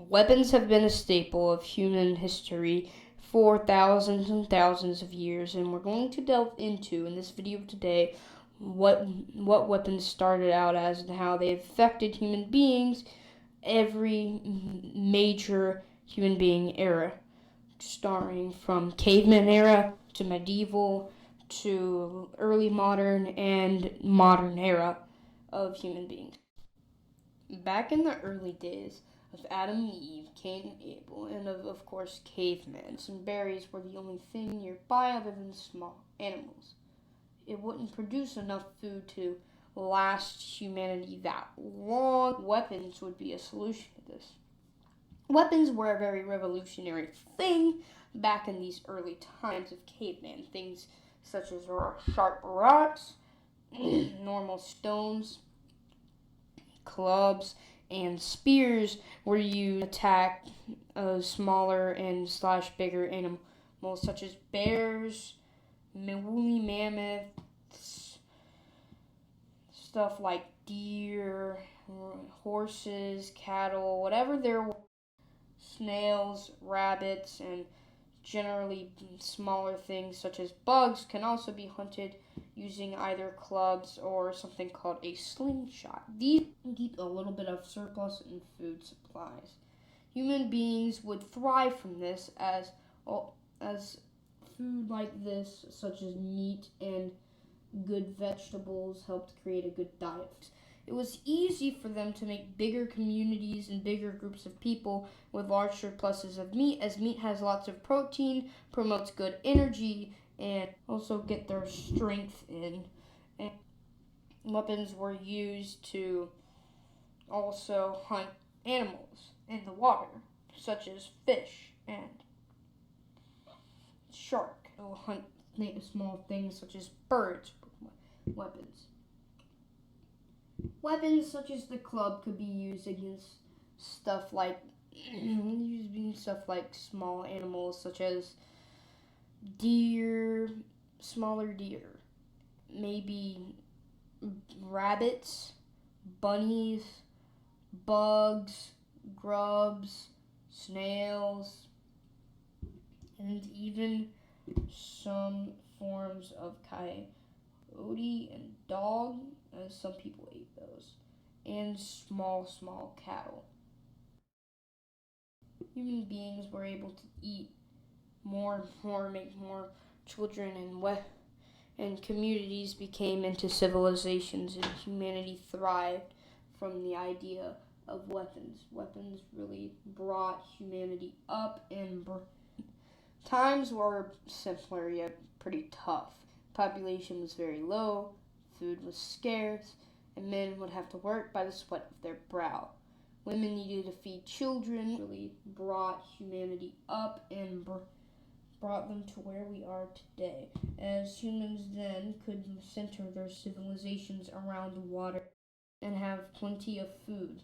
Weapons have been a staple of human history for thousands and thousands of years, and we're going to delve into, in this video today, what weapons started out as and how they affected human beings every major human being era, starting from caveman era to medieval to early modern and modern era of human beings. Back in the early days of Adam and Eve, Cain and Abel, and of course cavemen, some berries were the only thing nearby other than small animals. It wouldn't produce enough food to last humanity that long. Weapons would be a solution to this. Weapons were a very revolutionary thing back in these early times of caveman. Things such as sharp rocks, normal stones, clubs, and spears were used to attack smaller and bigger animals such as bears, woolly mammoths, stuff like deer, horses, cattle, whatever there were, snails, rabbits, and generally smaller things such as bugs can also be hunted using either clubs or something called a slingshot. These keep a little bit of surplus in food supplies. Human beings would thrive from this as food like this, such as meat and good vegetables, helped create a good diet. It was easy for them to make bigger communities and bigger groups of people with large surpluses of meat, as meat has lots of protein, promotes good energy, and also get their strength in. And weapons were used to also hunt animals in the water, such as fish and shark. They'll hunt small things such as birds with weapons. Weapons such as the club could be used against stuff like small animals such as deer, smaller deer, maybe rabbits, bunnies, bugs, grubs, snails, and even some forms of coyote and dog, as some people ate those, and small cattle. Human beings were able to eat more, make more children, and communities became into civilizations, and humanity thrived from the idea of weapons. Weapons really brought humanity up, and times were simpler yet pretty tough. Population was very low, food was scarce, and men would have to work by the sweat of their brow. Women needed to feed children. Really brought humanity up and brought them to where we are today, as humans then could center their civilizations around water and have plenty of food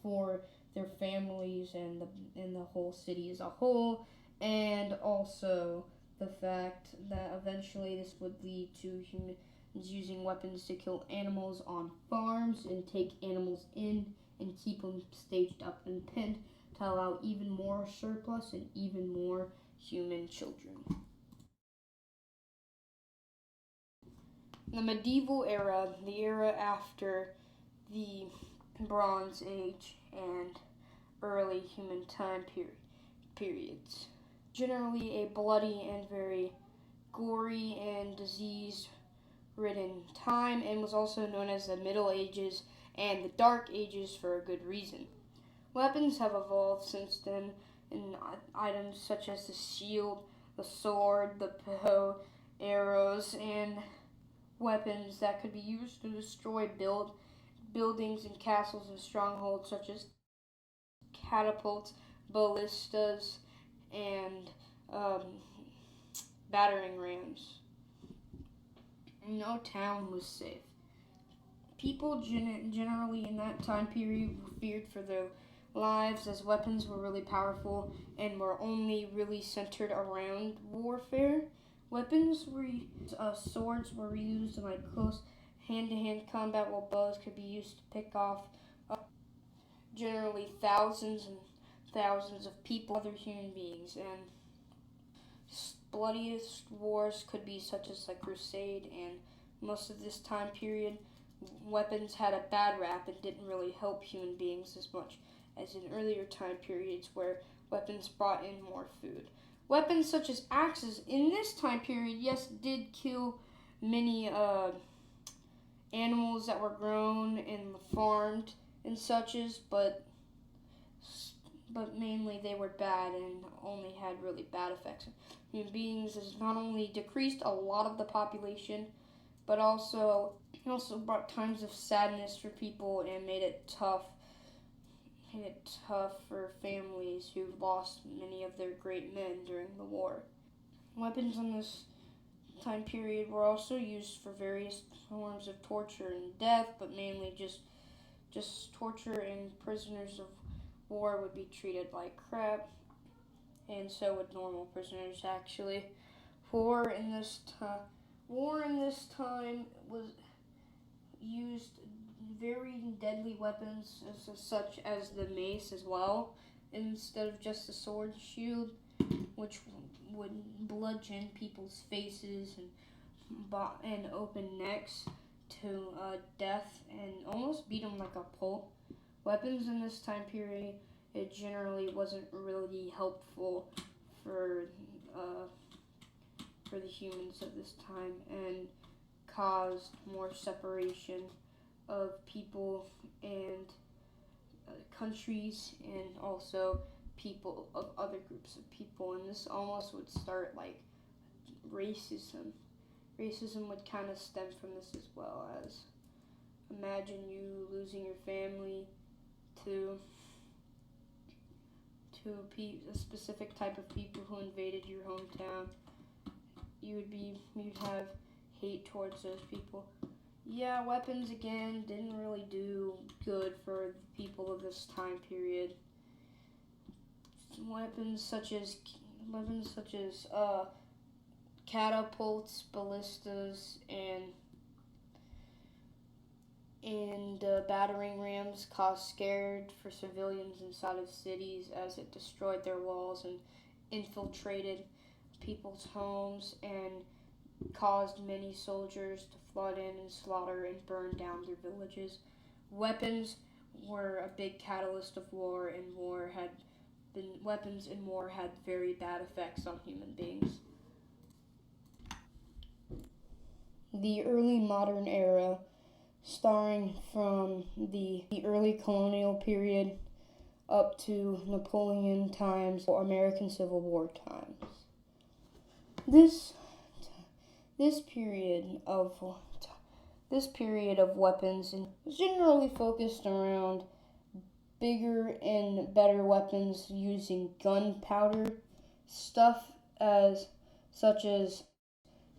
for their families and the whole city as a whole, and also the fact that eventually this would lead to humans using weapons to kill animals on farms and take animals in and keep them staged up and penned to allow even more surplus and even more human children. The medieval era, the era after the Bronze Age and early human time periods. Generally a bloody and very gory and disease-ridden time, and was also known as the Middle Ages and the Dark Ages for a good reason. Weapons have evolved since then in items such as the shield, the sword, the bow, arrows, and weapons that could be used to destroy buildings and castles and strongholds such as catapults, ballistas, and battering rams. No town was safe. People generally in that time period were feared for their lives, as weapons were really powerful and were only really centered around warfare. Swords were used in close hand-to-hand combat, while bows could be used to pick off generally thousands and thousands of people, other human beings, and bloodiest wars could be such as the Crusade, and most of this time period, weapons had a bad rap and didn't really help human beings as much as in earlier time periods where weapons brought in more food. Weapons such as axes in this time period, yes, did kill many animals that were grown and farmed and such as, but mainly they were bad and only had really bad effects on human beings. Has not only decreased a lot of the population, but also brought times of sadness for people and made it tough for families who lost many of their great men during the war. Weapons in this time period were also used for various forms of torture and death, but mainly just torture, and prisoners of war would be treated like crap, and so would normal prisoners actually. War in this time was used very deadly weapons such as the mace as well, instead of just the sword shield, which would bludgeon people's faces and open necks to death and almost beat them like a pulp. Weapons in this time period, it generally wasn't really helpful for the humans of this time, and caused more separation of people and countries, and also people of other groups of people. And this almost would start like racism. Racism would kind of stem from this as well, as imagine you losing your family to a specific type of people who invaded your hometown. You'd have hate towards those people. Yeah, weapons again didn't really do good for the people of this time period. Weapons such as catapults, ballistas, and battering rams caused scared for civilians inside of cities, as it destroyed their walls and infiltrated people's homes and caused many soldiers to flood in and slaughter and burn down their villages. Weapons were a big catalyst of war, and weapons in war had very bad effects on human beings. The early modern era, starting from the early colonial period up to Napoleon times or American Civil War times. This period of weapons was generally focused around bigger and better weapons using gunpowder, such as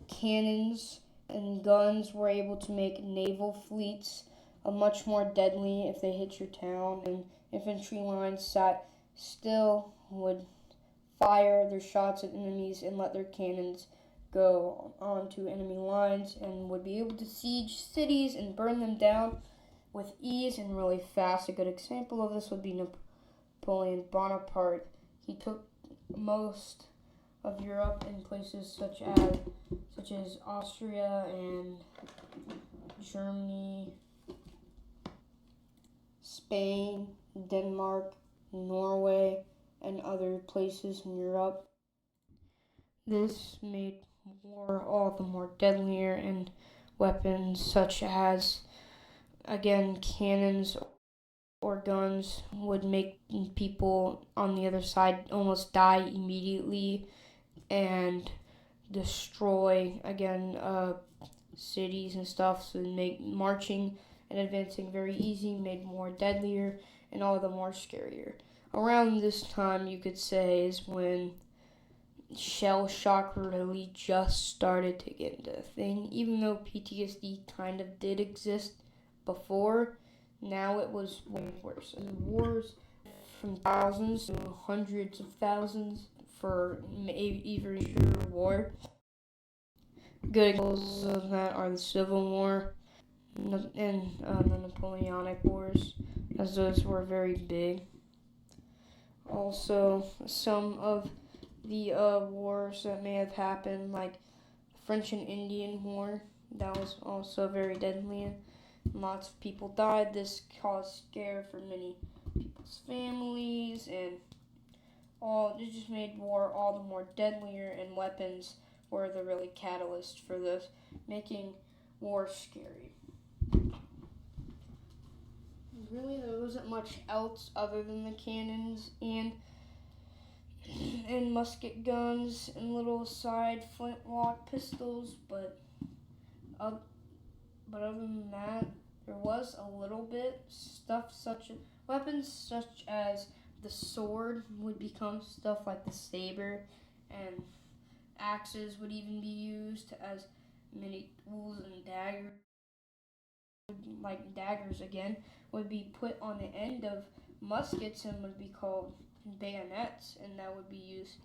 cannons and guns were able to make naval fleets much more deadly if they hit your town, and infantry lines sat still would fire their shots at enemies and let their cannons go onto enemy lines and would be able to siege cities and burn them down with ease and really fast. A good example of this would be Napoleon Bonaparte. He took most of Europe in places such as Austria and Germany, Spain, Denmark, Norway, and other places in Europe. This made war all the more deadlier, and weapons such as, again, cannons or guns would make people on the other side almost die immediately and destroy, again, cities and stuff, so make marching and advancing very easy, made more deadlier, and all the more scarier. Around this time, you could say, is when shell shock really just started to get into a thing. Even though PTSD kind of did exist before, now it was way worse. And wars from thousands to hundreds of thousands for even sure war. Good examples of that are the Civil War, the Napoleonic Wars, as those were very big. Also, some of the wars that may have happened, like the French and Indian War, that was also very deadly, and lots of people died. This caused scare for many people's families, and it just made war all the more deadlier, and weapons were the really catalyst for this, making war scary. Really, there wasn't much else other than the cannons and musket guns and little side flintlock pistols, but other than that, there was a little bit stuff weapons such as the sword would become stuff like the saber, and axes would even be used as many tools, and daggers, like daggers again, would be put on the end of muskets and would be called bayonets, and that would be used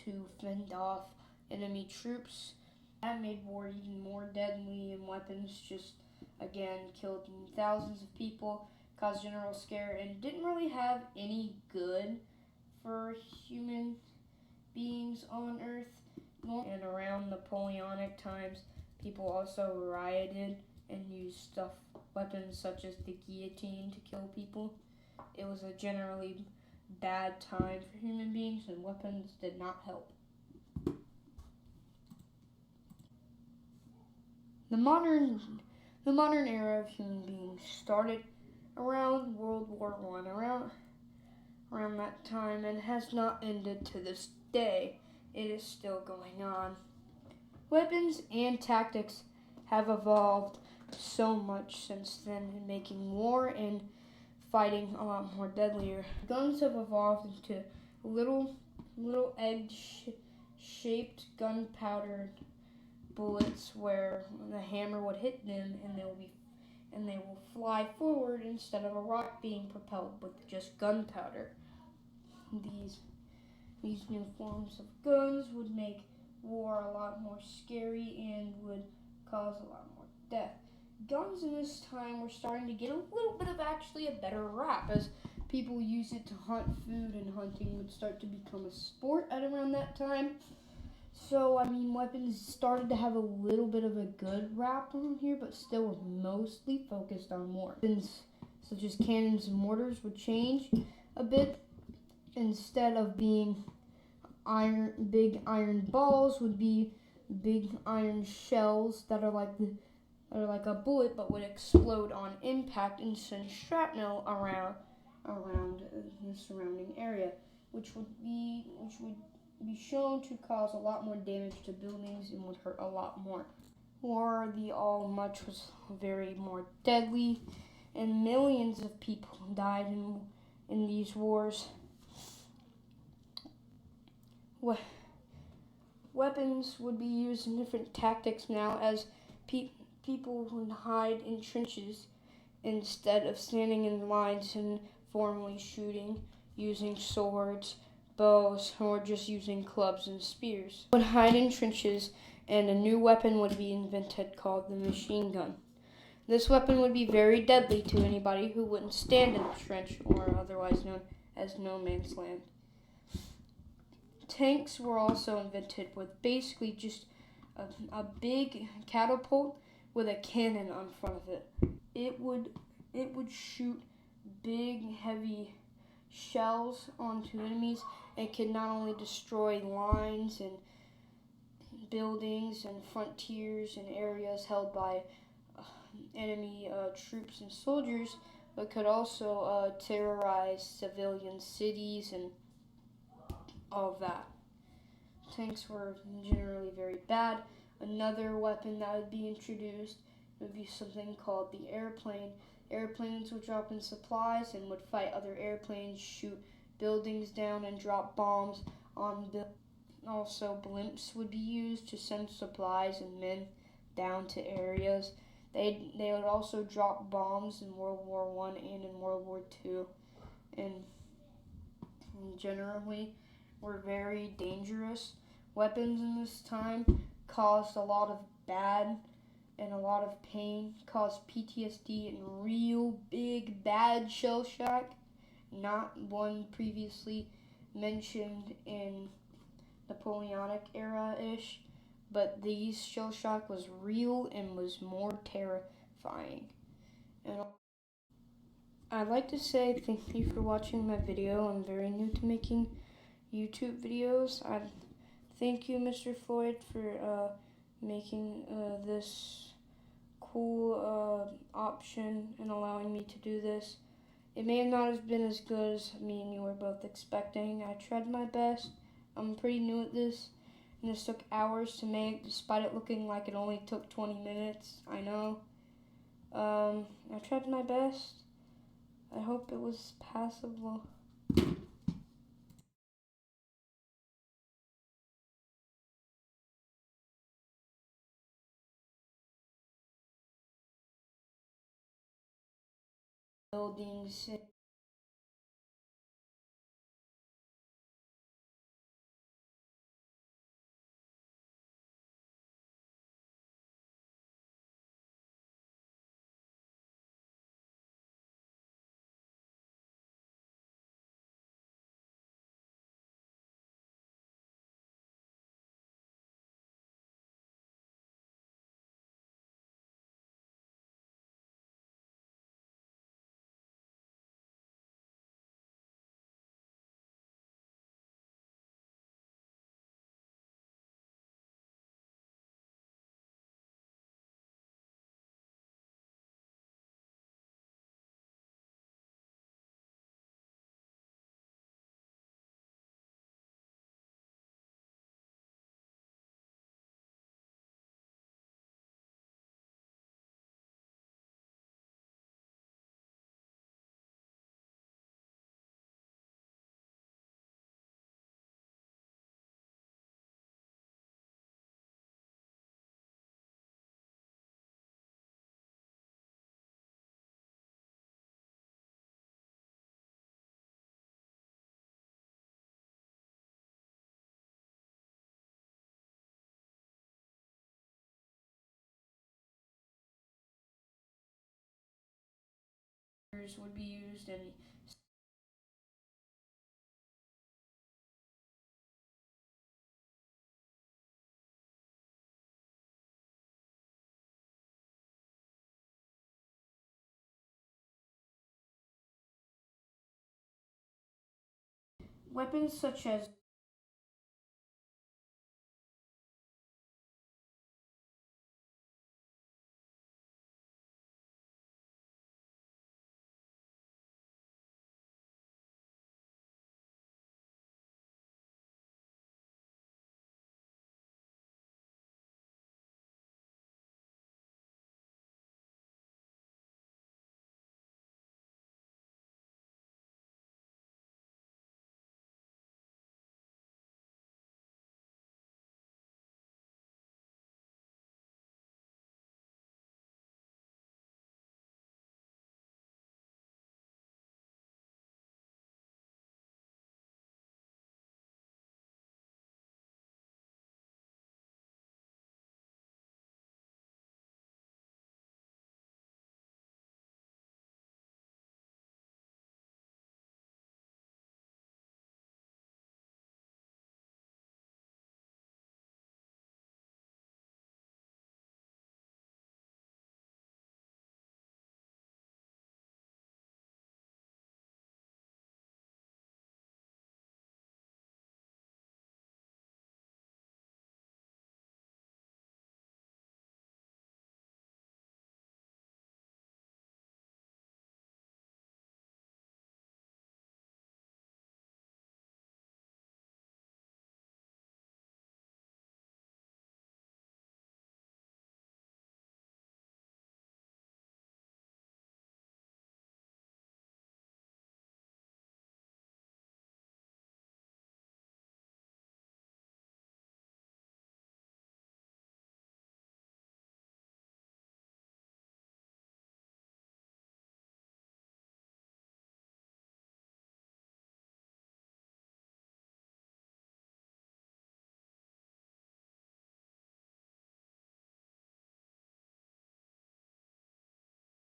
to fend off enemy troops. That made war even more deadly, and weapons just again killed thousands of people, caused general scare, and didn't really have any good for human beings on Earth. And around Napoleonic times, people also rioted and used weapons such as the guillotine to kill people. It was a generally bad time for human beings, and weapons did not help. The modern era of human beings started around World War I, around that time, and has not ended to this day. It is still going on. Weapons and tactics have evolved so much since then, making war and fighting a lot more deadlier. Guns have evolved into little egg-shaped gunpowder bullets where the hammer would hit them, and they will fly forward instead of a rock being propelled with just gunpowder. These new forms of guns would make war a lot more scary and would cause a lot more death. Guns in this time were starting to get a little bit of actually a better rap, as people use it to hunt food, and hunting would start to become a sport at around that time. So, weapons started to have a little bit of a good rap on here, but still were mostly focused on war. Weapons such as cannons and mortars would change a bit. Instead of being big iron balls, would be big iron shells that are like a bullet, but would explode on impact and send shrapnel around the surrounding area, which would be shown to cause a lot more damage to buildings and would hurt a lot more. War, the all much was very more deadly, and millions of people died in these wars. Weapons would be used in different tactics now, as people would hide in trenches instead of standing in lines and formally shooting using swords, bows, or just using clubs and spears. Would hide in trenches, and a new weapon would be invented called the machine gun. This weapon would be very deadly to anybody who wouldn't stand in the trench, or otherwise known as no man's land. Tanks were also invented, with basically just a big catapult with a cannon on front of it. It would shoot big, heavy shells onto enemies, and could not only destroy lines and buildings and frontiers and areas held by enemy troops and soldiers, but could also terrorize civilian cities and all of that. Tanks were generally very bad. Another weapon that would be introduced would be something called the airplane. Airplanes would drop in supplies and would fight other airplanes, shoot buildings down, and drop bombs on buildings. Also, blimps would be used to send supplies and men down to areas. They would also drop bombs in World War I and in World War II, and generally were very dangerous. Weapons in this time caused a lot of bad and a lot of pain, caused PTSD and real big bad shell shock, not one previously mentioned in Napoleonic era-ish, but these shell shock was real and was more terrifying. And I'd like to say thank you for watching my video. I'm very new to making YouTube videos. I thank you, Mr. Floyd, for making this cool option and allowing me to do this. It may not have been as good as me and you were both expecting. I tried my best. I'm pretty new at this, and this took hours to make, despite it looking like it only took 20 minutes. I know. I tried my best. I hope it was passable. Buildings. Would be used, and weapons such as